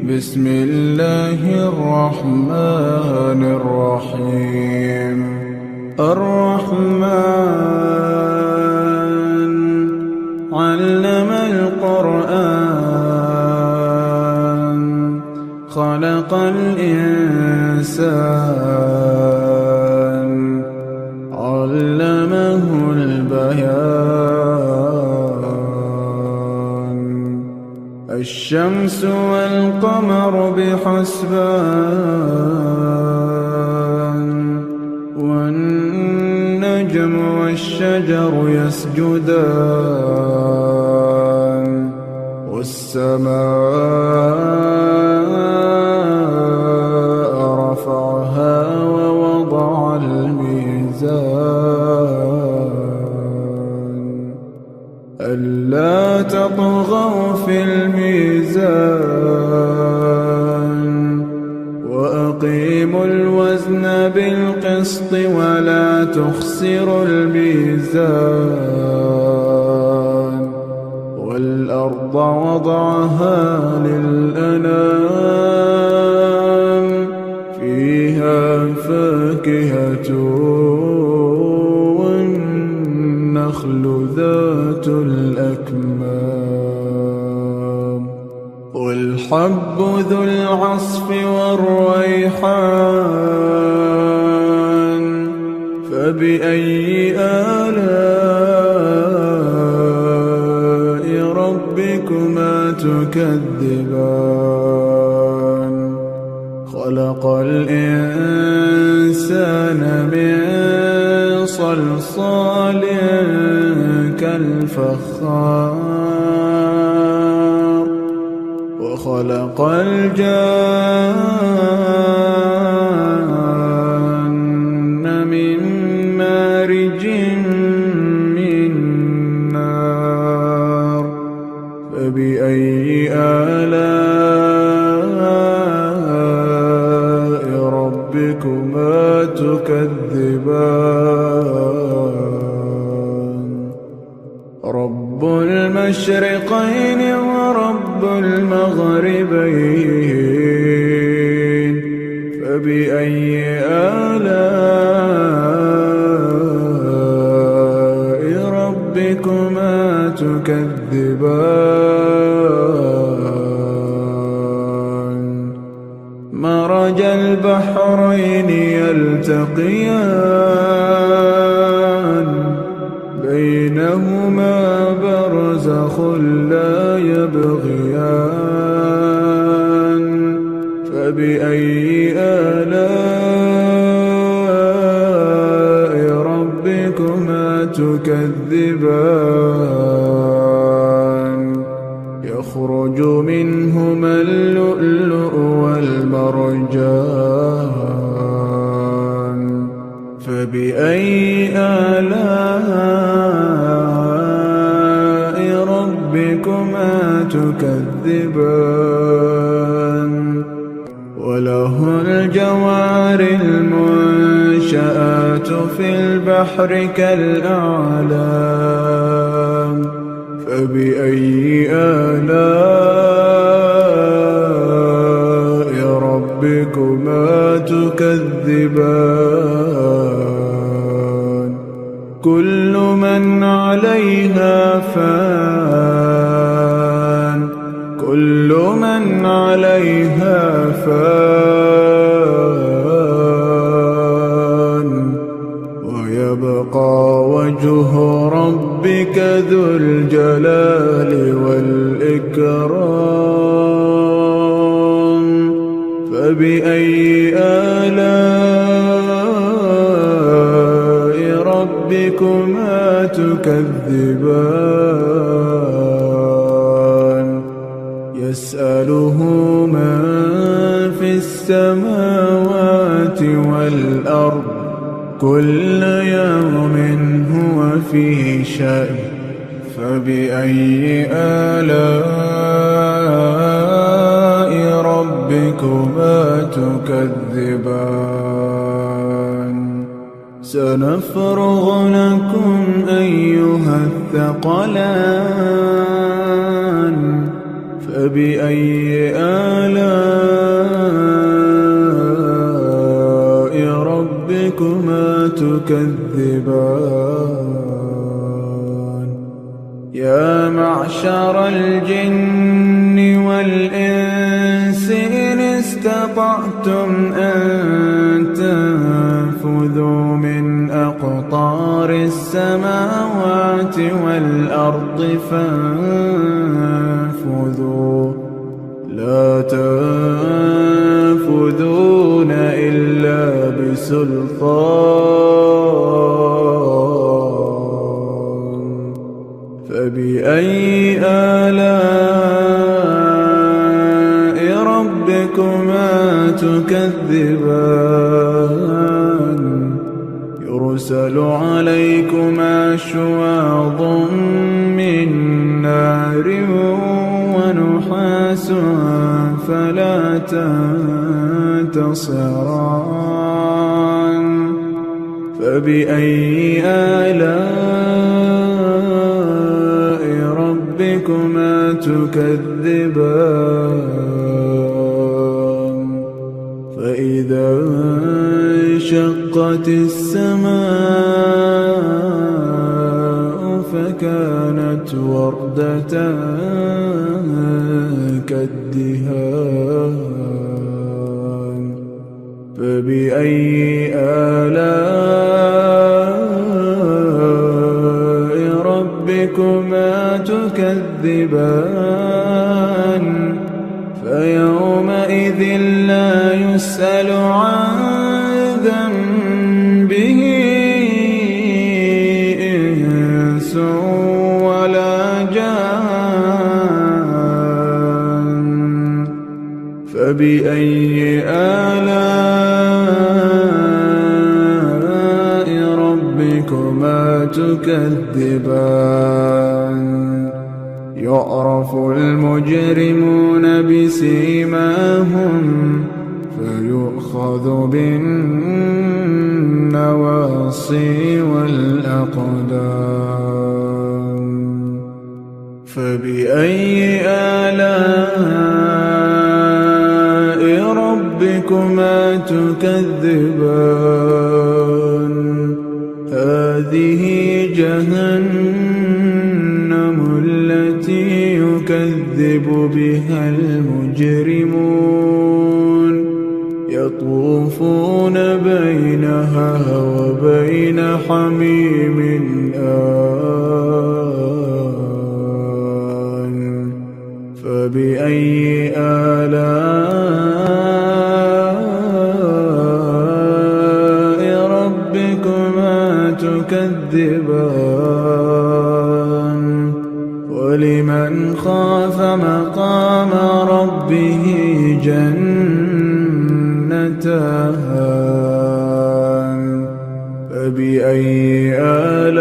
بسم الله الرحمن الرحيم. الرحمن علم القرآن خلق الإنسان علمه البيان. الشمس والقمر بحسبان والنجم والشجر يسجدان والسماء رفعها ووضع الميزان ألا تطغوا في الميزان وأقيموا الوزن بالقسط ولا تخسروا الميزان. والأرض وضعها للأنام فيها فاكهة والنخل ذات الأكمام والحب ذو العصف والريحان فبأي آلاء ربكما تكذبان. خلق الإنسان من صلصال كالفخار وخلق الجان من مارج من نار فبأي آلاء ربكما تكذبان. رب المشرقين ورب المغربين فبأي آلاء ربكما تكذبان. مرج البحرين يلتقيان بينهما برزخ لا يبغيان فبأي آلاء ربكما تكذبان. يخرج منهما اللؤلؤ والمرجان فبأي آلاء ربكما تكذبان. وله الجوار المنشآت في البحر كالأعلام فبأي آلاء ربكما تكذبان. كل من عليها فان كل من عليها فان ويبقى وجه ربك ذو الجلال والإكرام فبأي آلاء ربكما تكذبان. يسأله من في السماوات والأرض كل يوم هو في شأن فبأي آلاء ربكما تكذبان. سنفرغ لكم أيها الثقلان فبأي آلاء ربكما تكذبان يا معشر الجن والإنس إن استطعتم أن تنفذوا من أقطار السماوات والأرض فانفذوا لا تنفذون إلا بسلطان فبأي آلاء ربكما تكذبان يرسل عليكما شواظ من نار ونحاس فلا تنتصران فبأي آلاء ربكما تكذبان فإذا انشقت السماء فكانت وردة كالدهان فبأي آلاء ربكما تكذبان فيومئذ لا يسأل عن ذنبه إنس ولا جان فبأي آلاء ربكما تكذبان يعرف المجرمون بسيماهم فيؤخذ بالنواصي والأقدام فبأي آلاء ربكما تكذبان هذه جهنم التي يكذب بها المجرمون يطوفون بينها وبين حميم آن فبأي آلاء ربكما تكذبان ولمن خاف مقام ربه جنتان فبأي آلاء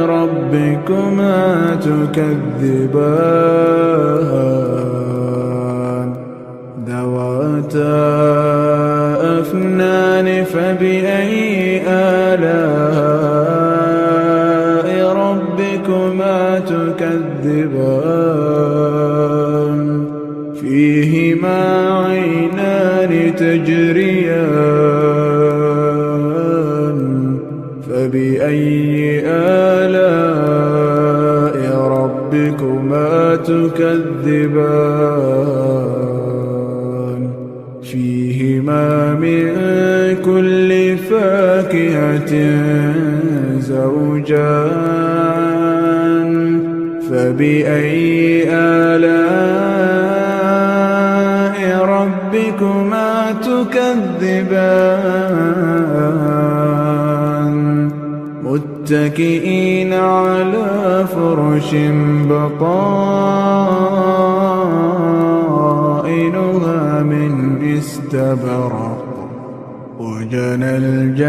ربكما تكذبان ذواتا أفنان فبأي آلاء ربكما تكذبان فيهما عينان تجريان فبأي آلاء ربكما تكذبان فيهما من كل فاكهة زوجان فبأي آلاء ربكما تكذبان متكئين على فرش بطائنها من استبرق وجنى الجنتين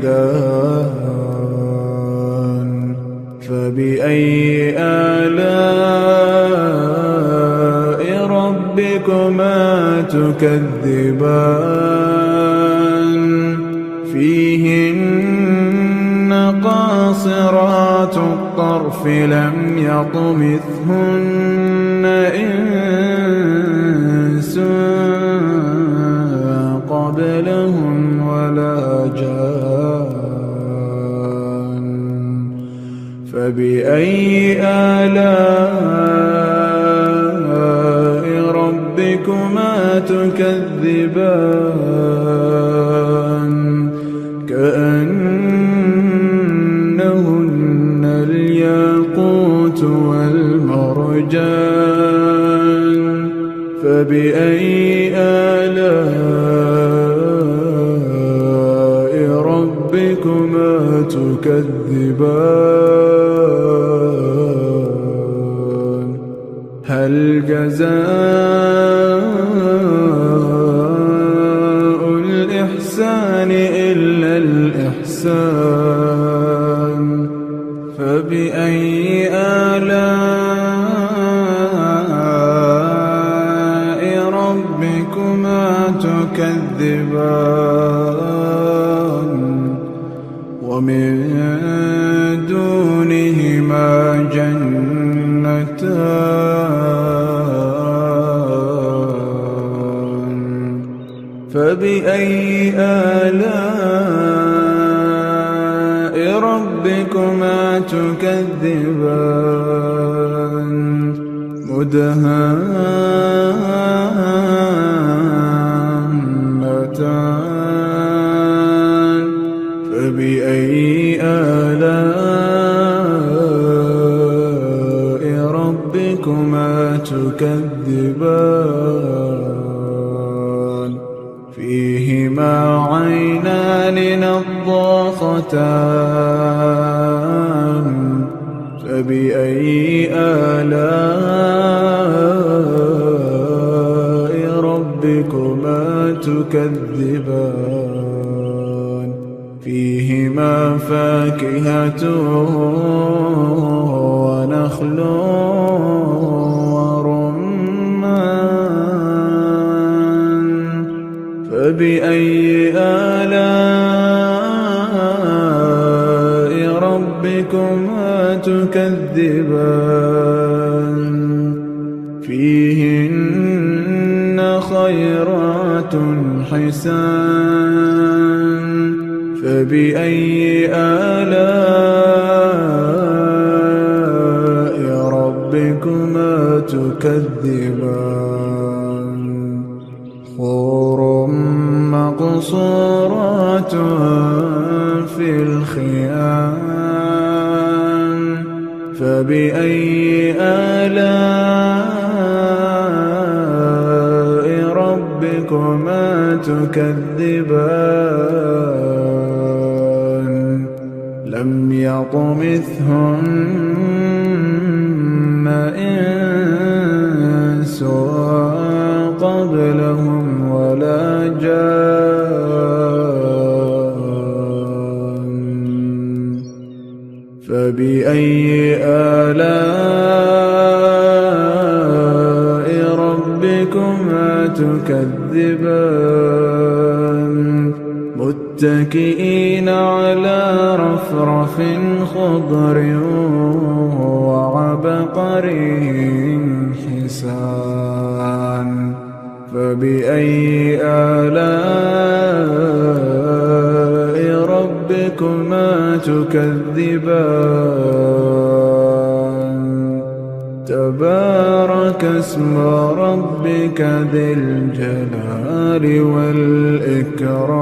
دان فبأي آلاء ربكما تكذبان فيهن قاصرات الطرف لم يطمثهن إنس قبلهم ولا جان فبأي آلاء ربكما تكذبان كأنهن الياقوت والمرجان فبأي آلاء ربكما تكذبان هل جزاء الإحسان إلا الإحسان فبأي آلاء ربكما تكذبان ومن دونهما جنتان فبأي آلاء ربكما تكذبان مدهامتان فبأي آلاء ربكما تكذبان فيهما عينان نضاختان فبأي آلاء ربكما تكذبان فيهما فاكهة ونخل ورمان فبأي آلاء ربكما تكذبان فيهن خيرات حسان فبأي آلاء ربكما تكذبان حور مقصورات في الخيام فبأي آلاء ربكما تكذبان لم يطمثهن إنس قبلهم ولا جان فبأي آلاء ربكما تكذبان متكئين على رفرف خضر وعبقري حسان فبأي آلاء ربكما تكذبان تبارك اسم ربك ذي الجلال والإكرام